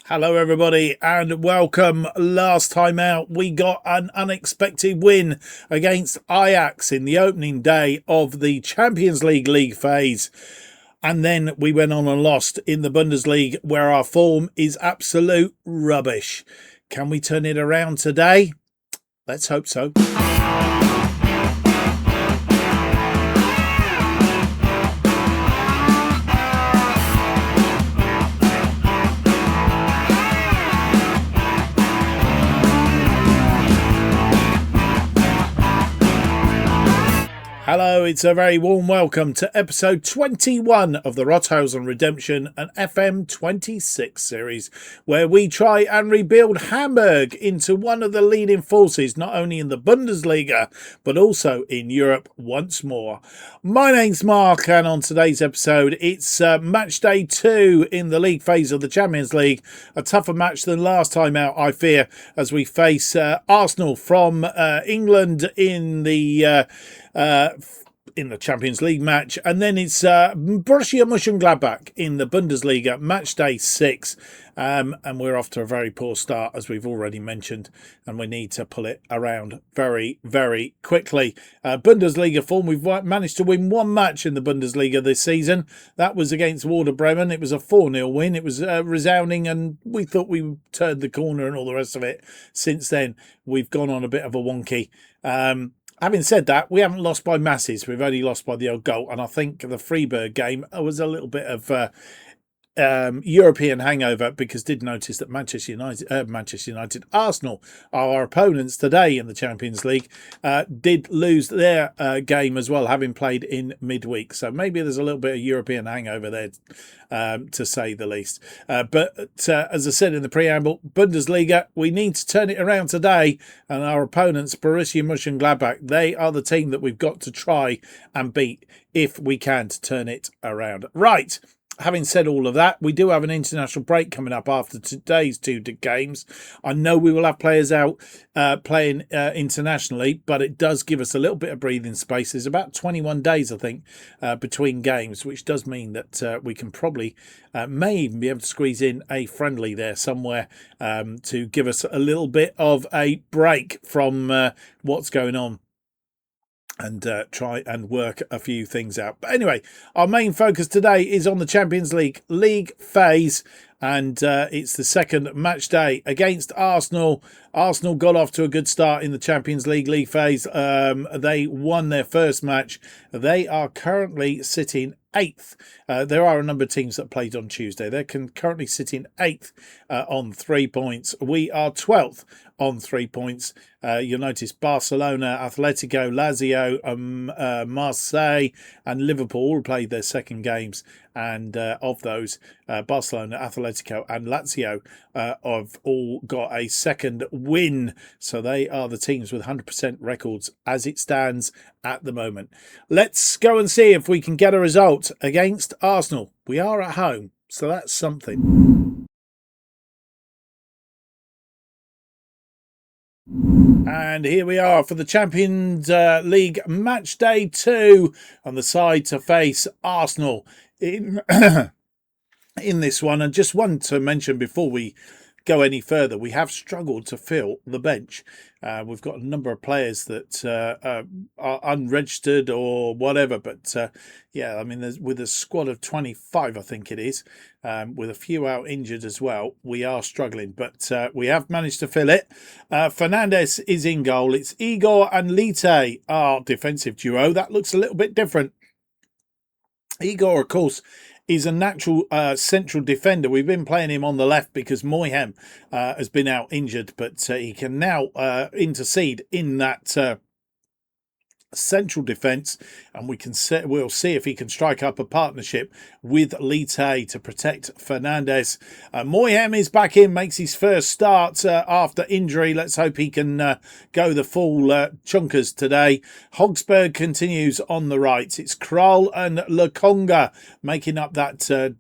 Hello everybody and welcome. Last time out we got an unexpected win against Ajax in the opening day of the Champions League phase, and then we went on and lost in the Bundesliga where our form is absolute rubbish. Can we turn it around today? Let's hope so. Hello, it's a very warm welcome to episode 21 of the Rothosen Redemption, an FM 26 series, where we try and rebuild Hamburg into one of the leading forces, not only in the Bundesliga, but also in Europe once more. My name's Mark, and on today's episode, it's match day 2 in the league phase of the Champions League. A tougher match than last time out, I fear, as we face Arsenal from England in the Champions League match, and then it's Borussia M'Galdbach in the Bundesliga, match day 6, and we're off to a very poor start, as we've already mentioned, and we need to pull it around very, very quickly. Bundesliga form, we've managed to win one match in the Bundesliga this season. That was against Werder Bremen. It was a 4-0 win. It was resounding, and we thought we turned the corner and all the rest of it. Since then, we've gone on a bit of a wonky. Having said that, we haven't lost by masses. We've only lost by the odd goal. And I think the Freiburg game was a little bit of European hangover, because did notice that Manchester United, Arsenal, our opponents today in the Champions League, did lose their game as well, having played in midweek. So maybe there's a little bit of European hangover there, to say the least. But as I said in the preamble, Bundesliga, we need to turn it around today. And our opponents, Borussia Mönchengladbach, they are the team that we've got to try and beat if we can to turn it around. Right. Having said all of that, we do have an international break coming up after today's 2 games. I know we will have players out playing internationally, but it does give us a little bit of breathing space. There's about 21 days, I think, between games, which does mean that we can probably, may even be able to squeeze in a friendly there somewhere to give us a little bit of a break from what's going on, and try and work a few things out. But anyway, our main focus today is on the Champions League phase, and it's the second match day against Arsenal. Arsenal got off to a good start in the Champions League phase. They won their first match. They are currently sitting 8th. There are a number of teams that played on Tuesday. They're currently sitting 8th on 3 points. We are 12th on 3 points. You'll notice Barcelona, Atletico, Lazio, Marseille and Liverpool all played their second games. And of those, Barcelona, Atletico and Lazio have all got a second win. So they are the teams with 100% records as it stands at the moment. Let's go and see if we can get a result against Arsenal. We are at home, so that's something. And here we are for the Champions League match day 2 on the side to face Arsenal in in this one. And just one to mention before we go any further, we have struggled to fill the bench. We've got a number of players that are unregistered or whatever, but yeah, I mean, with a squad of 25, I think it is, with a few out injured as well, we are struggling, but we have managed to fill it. Fernandes is in goal. It's Igor and Lite, our defensive duo. That looks a little bit different. Igor, of course, is a natural central defender. We've been playing him on the left because Moyhem has been out injured, but he can now intercede in that central defence, and we'll see if he can strike up a partnership with Lite to protect Fernandes. Moyhem is back in, makes his first start after injury. Let's hope he can go the full chunkers today. Hogsberg continues on the right. It's Krul and Lokonga making up that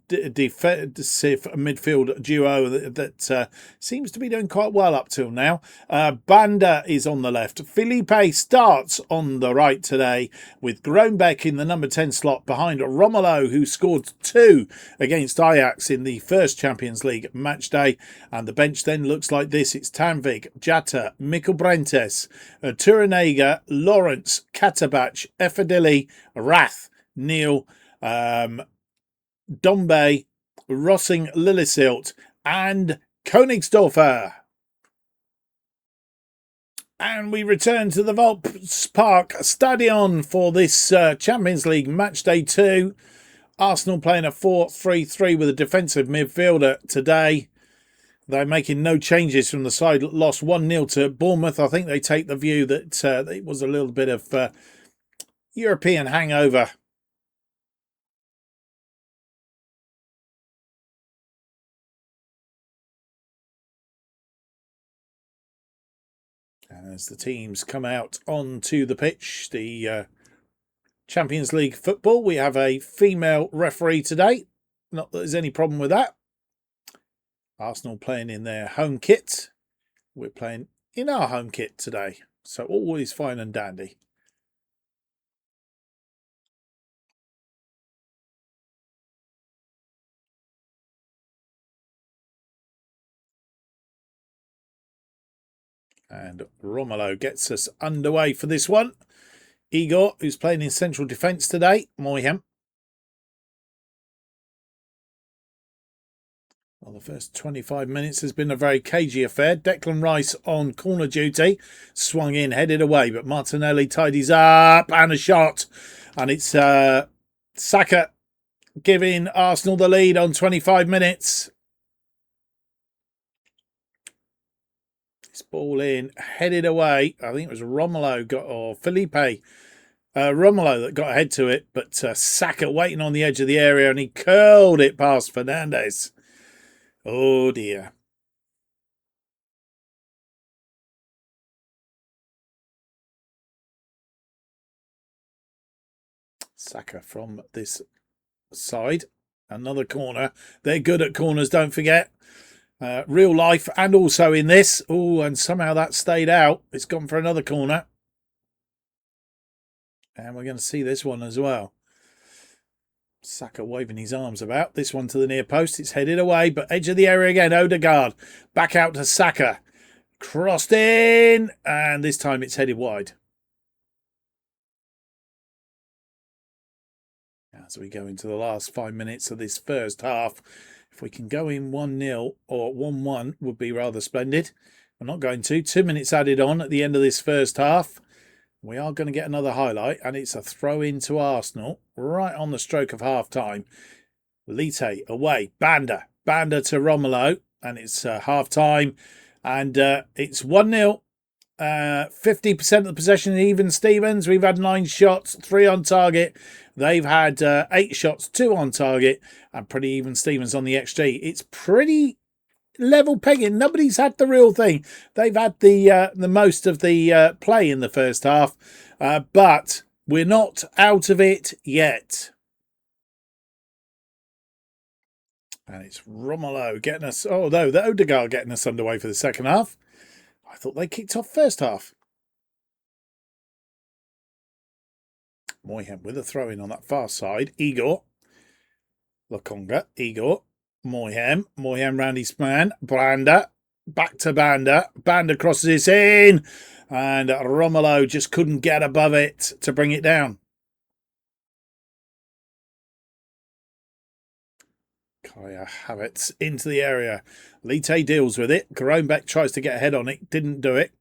defensive midfield duo that seems to be doing quite well up till now. Banda is on the left. Felipe starts on the right. right today, with Groenbeck in the number 10 slot behind Romelo, who scored 2 against Ajax in the first Champions League match day. And the bench then looks like this. It's Tanvig, Jatta, Mikkel Brentes, Turanega, Lawrence, Katabach, Efadili, Rath, Neil, Dombe, Rossing, Lillisilt, and Königsdorfer. And we return to the Volkspark Stadion for this Champions League match day 2. Arsenal playing a 4-3-3 with a defensive midfielder today. They're making no changes from the side that lost 1-0 to Bournemouth. I think they take the view that it was a little bit of European hangover. As the teams come out onto the pitch, the Champions League football, we have a female referee today. Not that there's any problem with that. Arsenal playing in their home kit. We're playing in our home kit today. So all is fine and dandy. And Romelo gets us underway for this one. Igor, who's playing in central defence today. Moyhem. Well, the first 25 minutes has been a very cagey affair. Declan Rice on corner duty. Swung in, headed away, but Martinelli tidies up and a shot. And it's Saka giving Arsenal the lead on 25 minutes. This ball in, headed away. I think it was Romelo or Felipe Romelo that got ahead to it, but Saka waiting on the edge of the area and he curled it past Fernandes. Oh dear. Saka from this side. Another corner. They're good at corners, don't forget. Real life and also in this. Oh, and somehow that stayed out. It's gone for another corner. And we're going to see this one as well. Saka waving his arms about. This one to the near post. It's headed away, but edge of the area again. Odegaard back out to Saka. Crossed in. And this time it's headed wide. As we go into the last 5 minutes of this first half, if we can go in 1-0 or 1-1 would be rather splendid. We're not going to. 2 minutes added on at the end of this first half. We are going to get another highlight, and it's a throw in to Arsenal right on the stroke of half-time. Lite away. Banda to Romelo, and it's half-time. And it's 1-0. 50% of the possession, even Stevens. We've had 9 shots, 3 on target. They've had 8 shots, 2 on target, and pretty even Stevens on the XG. It's pretty level pegging. Nobody's had the real thing. They've had the most of the play in the first half, but we're not out of it yet. And it's Romelo getting us. Oh no, the Odegaard getting us underway for the second half. I thought they kicked off first half. Moyhem with a throw in on that far side. Igor. Lokonga. Igor. Moyhem round his man. Banda. Back to Banda. Banda crosses this in. And Romelo just couldn't get above it to bring it down. Kaya Havertz into the area. Lite deals with it. Groenbeck tries to get ahead on it. Didn't do it.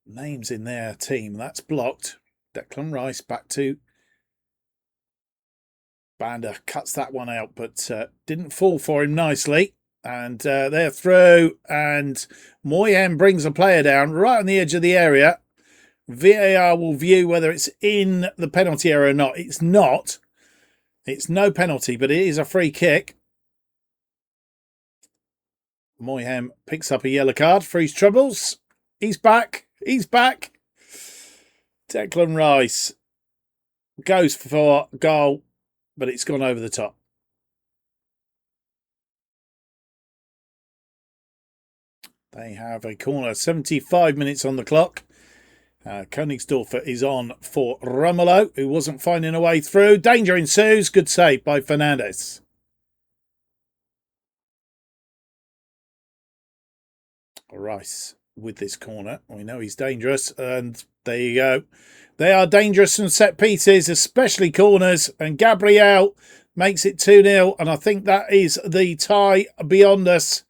Names in their team. That's blocked. Declan Rice back to Banda. Cuts that one out, but didn't fall for him nicely. And they're through. And Moyhem brings a player down right on the edge of the area. VAR will view whether it's in the penalty area or not. It's not. It's no penalty, but it is a free kick. Moyhem picks up a yellow card for his troubles. He's back. He's back. Declan Rice goes for goal, but it's gone over the top. They have a corner. 75 minutes on the clock. Königsdorfer is on for Romelu, who wasn't finding a way through. Danger ensues. Good save by Fernandes. Rice with this corner. We know he's dangerous, and there you go. They are dangerous from set pieces, especially corners, and Gabriel makes it 2-0, and I think that is the tie beyond us.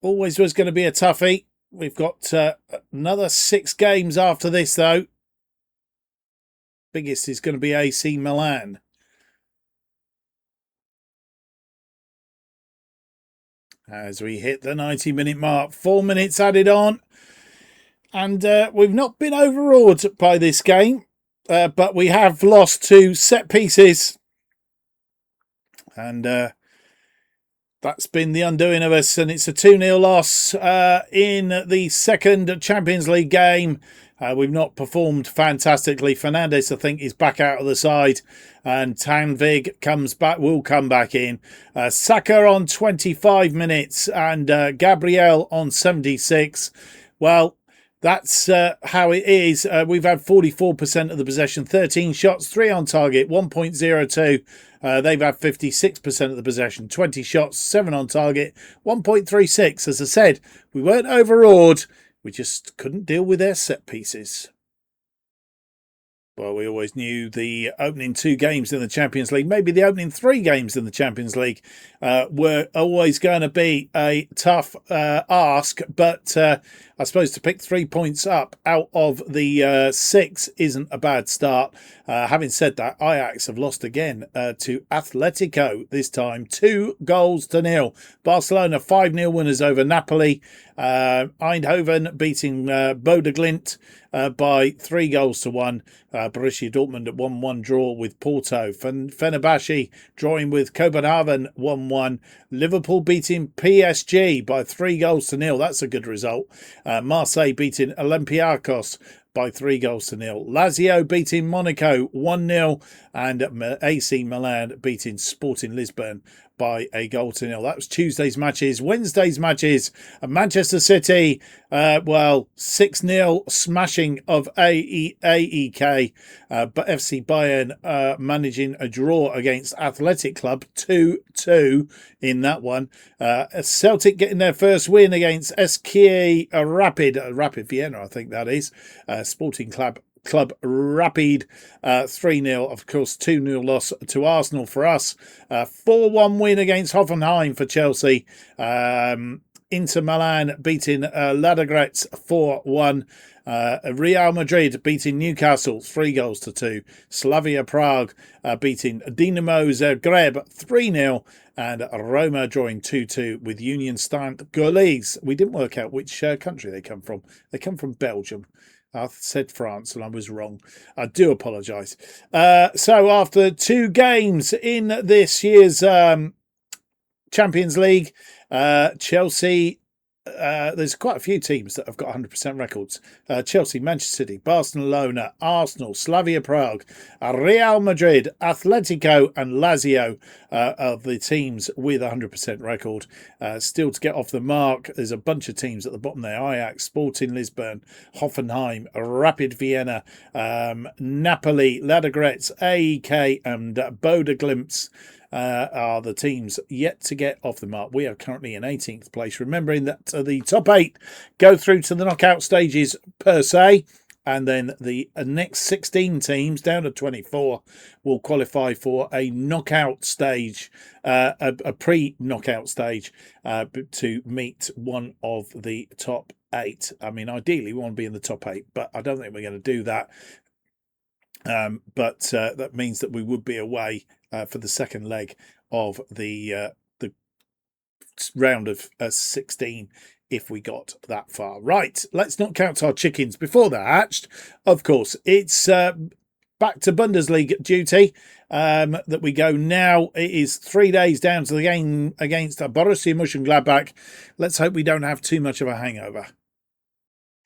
Always was going to be a toughie. We've got another 6 games after this, though. Biggest is going to be AC Milan. As we hit the 90-minute mark, 4 minutes added on. And we've not been overawed by this game, but we have lost 2 set pieces. And that's been the undoing of us. And it's a 2-0 loss in the second Champions League game. We've not performed fantastically. Fernandes, I think, is back out of the side. And Tanvig will come back in. Saka on 25 minutes and Gabriel on 76. Well, that's how it is. We've had 44% of the possession, 13 shots, 3 on target, 1.02. They've had 56% of the possession, 20 shots, 7 on target, 1.36. As I said, we weren't overawed. We just couldn't deal with their set pieces. Well, we always knew the opening 2 games in the Champions League, maybe the opening 3 games in the Champions League, were always going to be a tough ask. But I suppose to pick 3 points up out of the 6 isn't a bad start. Having said that, Ajax have lost again to Atletico, this time 2-0. Barcelona 5-0 winners over Napoli. Eindhoven beating Bodø Glimt by 3-1. Borussia Dortmund at 1-1 draw with Porto. Fenerbahce drawing with Copenhagen 1-1. Liverpool beating PSG by 3-0. That's a good result. Marseille beating Olympiacos by 3-0. Lazio beating Monaco 1-0, and AC Milan beating Sporting Lisbon by 1-0. That was Tuesday's matches. Wednesday's matches, Manchester City, 6-0 smashing of AEK, but FC Bayern managing a draw against Athletic Club 2-2 in that one. Celtic getting their first win against SK Rapid Vienna, I think that is. Sporting Club Rapid 3-0. Of course, 2-0 loss to Arsenal for us. 4-1 win against Hoffenheim for Chelsea. Inter Milan beating Ludogorets 4-1. Real Madrid beating Newcastle 3-2. Slavia Prague beating Dinamo Zagreb 3-0. And Roma drawing 2-2 with Union Saint-Gilloise. We didn't work out which country they come from. They come from Belgium. I said France and I was wrong. I do apologise. So after 2 games in this year's Champions League, Chelsea, there's quite a few teams that have got 100% records. Chelsea, Manchester City, Barcelona, Arsenal, Slavia Prague, Real Madrid, Atletico and Lazio are the teams with 100% record. Still to get off the mark, there's a bunch of teams at the bottom there. Ajax, Sporting Lisbon, Hoffenheim, Rapid Vienna, Napoli, Ludogorets, AEK and Bodø Glimt are the teams yet to get off the mark. We are currently in 18th place. Remembering that the top 8 go through to the knockout stages per se, and then the next 16 teams down to 24 will qualify for a knockout stage, a pre-knockout stage, to meet one of the top 8. I mean, ideally we want to be in the top 8, but I don't think we're going to do that. But that means that we would be away for the second leg of the round of 16 if we got that far. Right, let's not count our chickens before they're hatched. Of course, it's back to Bundesliga duty that we go now. It is 3 days down to the game against Borussia M'Galdbach. Let's hope we don't have too much of a hangover.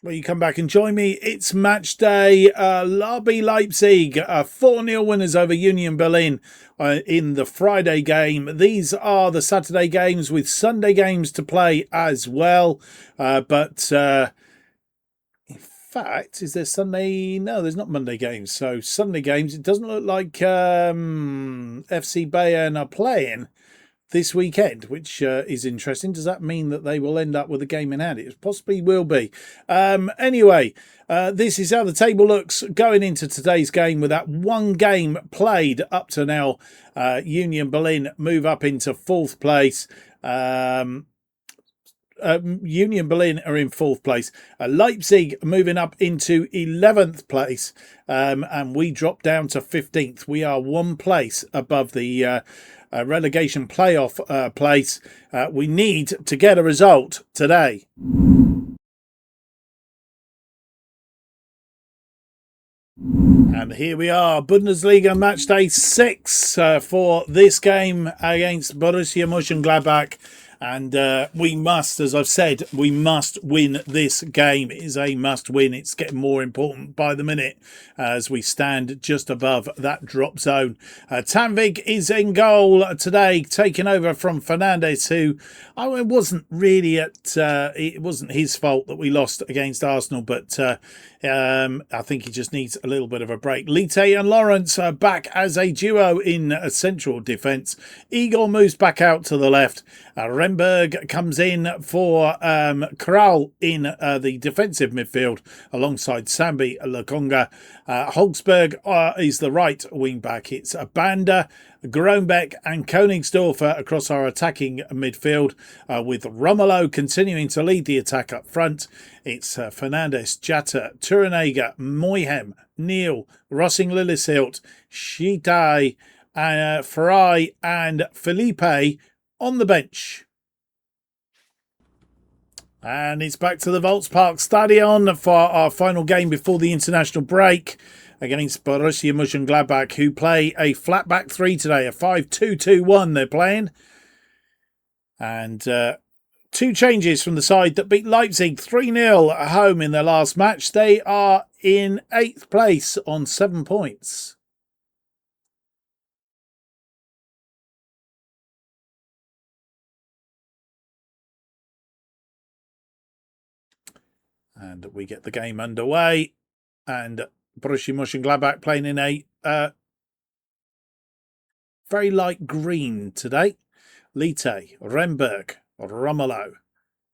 Well, you come back and join me. It's match day. RB Leipzig 4-0 winners over Union Berlin in the Friday game. These are the Saturday games with Sunday games to play as well. But fact, is there Sunday? No, there's not Monday games. So Sunday games, it doesn't look like FC Bayern are playing this weekend, which is interesting. Does that mean that they will end up with a game in hand? It possibly will be. Anyway, this is how the table looks going into today's game with that one game played up to now. Union Berlin move up into 4th place. Union Berlin are in 4th place. Leipzig moving up into 11th place. And we drop down to 15th. We are 1 place above the relegation playoff place. We need to get a result today. And here we are, Bundesliga match day 6 for this game against Borussia M'Galdbach. And we must, as I've said, we must win this game. It is a must win. It's getting more important by the minute as we stand just above that drop zone. Tanvig is in goal today, taking over from Fernandes, who it wasn't really it wasn't his fault that we lost against Arsenal, but I think he just needs a little bit of a break. Lite and Lawrence are back as a duo in central defence. Igor moves back out to the left. Renberg comes in for Kral in the defensive midfield alongside Sambi Lokonga. Hogsberg is the right wing back. It's Banda, Groenbeck and Koningsdorfer across our attacking midfield, with Romelu continuing to lead the attack up front. It's Fernandes, Jatta, Turanega, Moyhem, Neil, Rossing Lillisilt, Shitai, Farai and Felipe on the bench. And it's back to the Volkspark Stadion for our final game before the international break against Borussia M'Galdbach, who play a flat back 3 today, a 5-2-2-1 they're playing. And 2 changes from the side that beat Leipzig 3-0 at home in their last match. They are in 8th place on 7 points. And we get the game underway. And Borussia Mönchengladbach playing in a very light green today. Lite, Renberg, Romelu,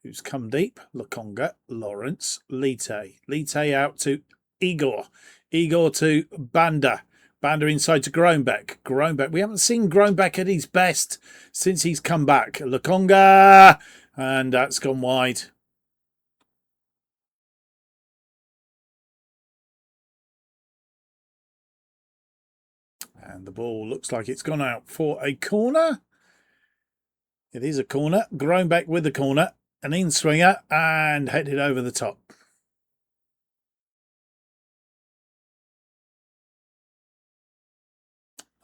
who's come deep. Lokonga, Lawrence, Lite. Lite out to Igor. Igor to Banda. Banda inside to Groenbeck. Groenbeck. We haven't seen Groenbeck at his best since he's come back. Lokonga. And that's gone wide. And the ball looks like it's gone out for a corner. It is a corner. Groenbeck with the corner. An in-swinger and headed over the top.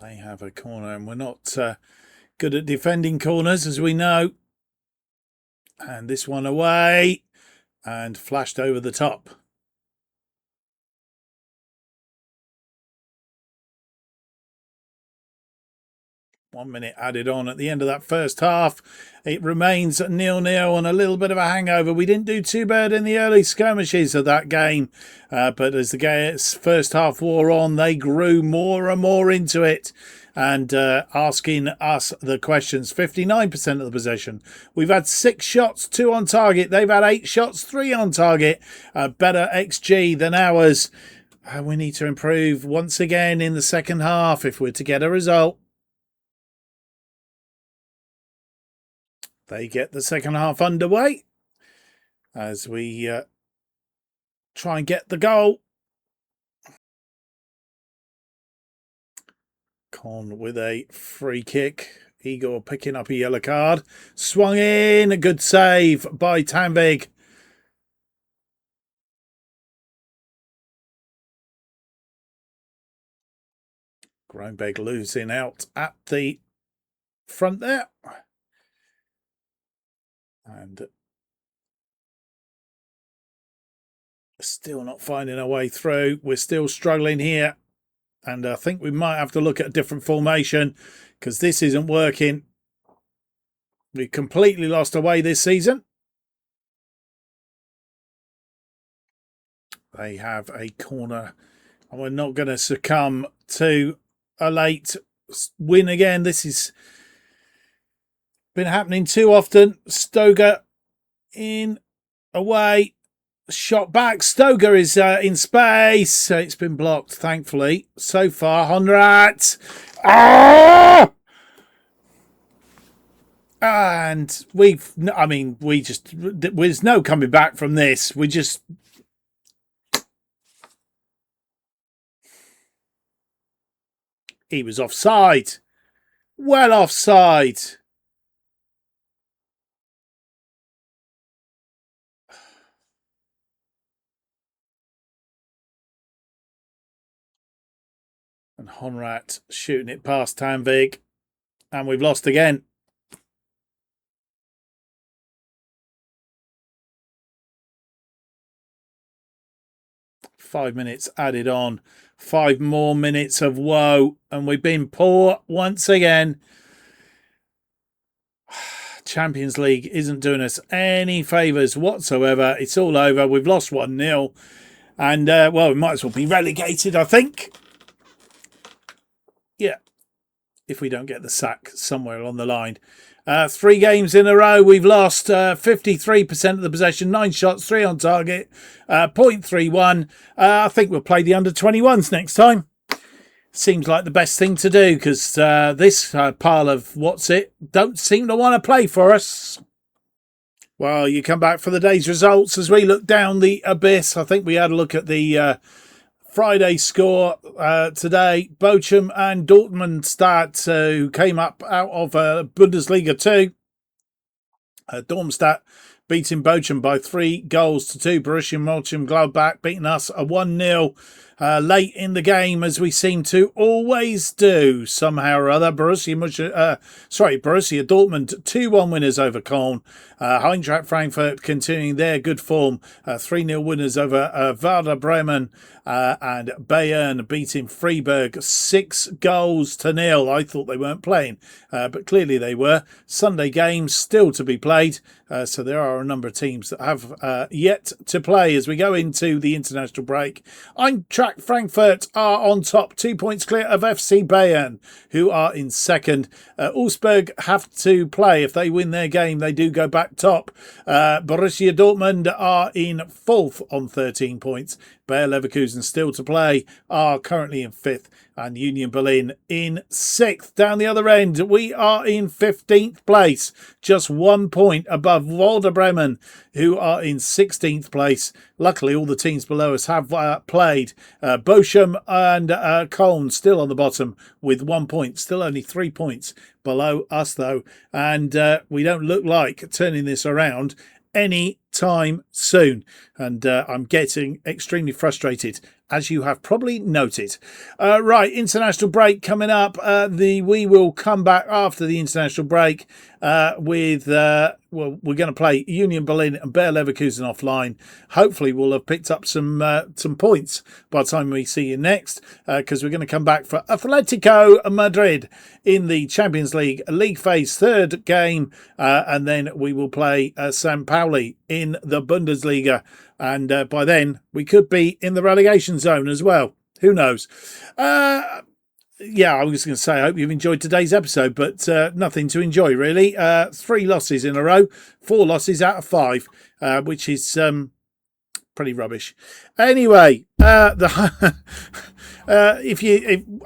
They have a corner and we're not good at defending corners, as we know. And this one away and flashed over the top. 1 minute added on at the end of that first half. It remains 0-0 and a little bit of a hangover. We didn't do too bad in the early skirmishes of that game. But as the first half wore on, they grew more and more into it. And asking us the questions. 59% of the possession. We've had 6 shots, 2 on target. They've had 8 shots, 3 on target. Better XG than ours. We need to improve once again in the second half if we're to get a result. They get the second half underway as we try and get the goal. Con with a free kick. Igor picking up a yellow card. Swung in. A good save by Tanvig. Groenbeck losing out at the front there. And still not finding our way through. We're still struggling here. And I think we might have to look at a different formation because this isn't working. We've completely lost our way this season. They have a corner, and we're not going to succumb to a late win again. This has been happening too often. Stoger in, away, shot back. Stoger is in space. It's been blocked, thankfully. So far, Honrat. Ah! And there's no coming back from this. He was offside. Well offside. And Honrat shooting it past Tanvig. And we've lost again. .5 minutes added on. 5 more minutes of woe. And we've been poor once again. Champions League isn't doing us any favours whatsoever. It's all over. We've lost 1-0. And, we might as well be relegated, I think. Yeah. If we don't get the sack somewhere along the line. 3 games in a row, we've lost 53% of the possession, 9 shots, 3 on target, 0.31. I think we'll play the under-21s next time. Seems like the best thing to do because this pile of don't seem to want to play for us. Well, you come back for the day's results as we look down the abyss. I think we had a look at the Friday score today. Bochum and Dortmund who came up out of Bundesliga 2. Darmstadt beating Bochum by 3-2. Borussia M'Galdbach beating us a 1-0 late in the game, as we seem to always do somehow or other. Borussia Dortmund 2-1 winners over Köln. Eintracht Frankfurt continuing their good form, 3-0 winners over Werder Bremen, and Bayern beating Freiburg 6-0. I thought they weren't playing, but clearly they were. Sunday games still to be played, so there are a number of teams that have yet to play as we go into the international break. Eintracht Frankfurt are on top, 2 points clear of FC Bayern, who are in second. Augsburg have to play. If they win their game, they do go back top. Borussia Dortmund are in fourth on 13 points. Bayer Leverkusen still to play, are currently in fifth, and Union Berlin in sixth. Down the other end, we are in 15th place, just 1 point above Werder Bremen, who are in 16th place. Luckily, all the teams below us have played. Bochum and Köln still on the bottom with 1 point, still only 3 points below us though, and we don't look like turning this around any time soon, and I'm getting extremely frustrated, as you have probably noted. Right, international break coming up. We will come back after the international break with we're going to play Union Berlin and Bayer Leverkusen offline. Hopefully we'll have picked up some points by the time we see you next, because we're going to come back for Atletico Madrid in the Champions League phase third game, and then we will play St. Pauli in the Bundesliga, and by then we could be in the relegation zone as well. Who knows? Yeah, I was going to say I hope you've enjoyed today's episode, but nothing to enjoy really. 3 losses in a row, 4 losses out of 5, which is pretty rubbish. Anyway, if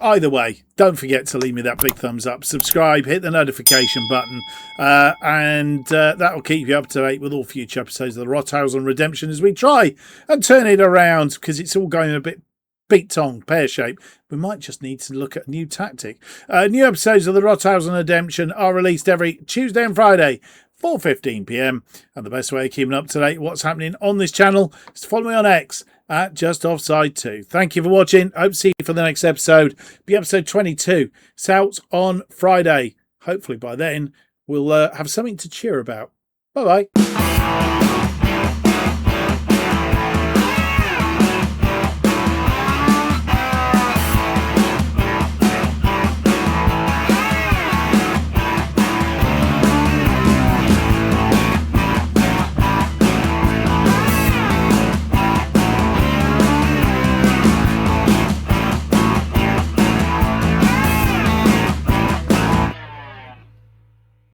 either way, don't forget to leave me that big thumbs up, subscribe, hit the notification button, and that will keep you up to date with all future episodes of the Rothosen Redemption as we try and turn it around, because it's all going a bit beat-tong, pear-shaped. We might just need to look at a new tactic. New episodes of the Rothosen Redemption are released every Tuesday and Friday, 4:15 p.m. And the best way of keeping up to date with what's happening on this channel is to follow me on X at JustOffside2. Thank you for watching. Hope to see you for the next episode. Be episode 22. It's out on Friday. Hopefully by then we'll have something to cheer about. Bye-bye.